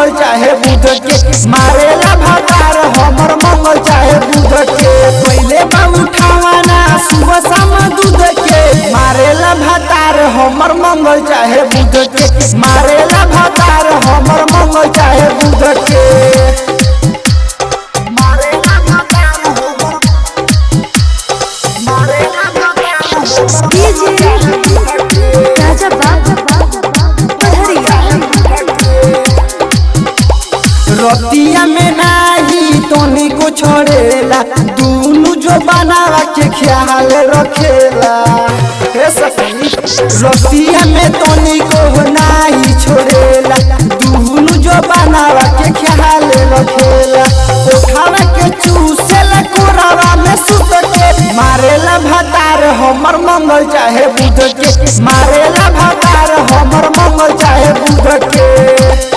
मंगल चाहे बुध के मारेला भतार हमर मंगल चाहे बुध के पहले बा उठावाना सुबह शाम दूध के मारेला भतार हमर मंगल चाहे बुध के मारेला भतार हमर मंगल चाहे बुध के रतिया में नाही तोनी को छोड़ेला दूनु जो बनावा के ख्याल रखेला रतिया में तोनी को नाही छोड़ेला दूनु जो बनावा के ख्याल रखेला उठावा के चूसेला कोरावा में सुत के मारेला भतार हमर मंगल चाहे बुध के मारेला भतार हमर मंगल चाहे बुध के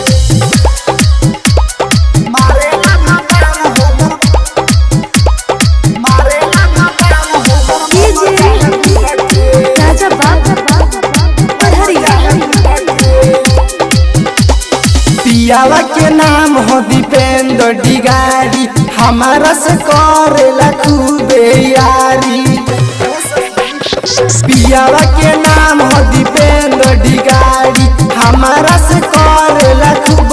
पियावा के नाम हो दीपेंद्र डिगारी हमारा से करेला खूबे यारी पियावा के नाम हो दीपेंद्र डिगारी हमारा से करेला खूब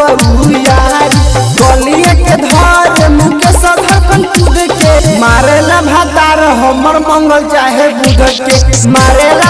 यारी गलिया के धर मुके सधकन कूद के मारेला भतार हमर मंगल चाहे बुध के मारेला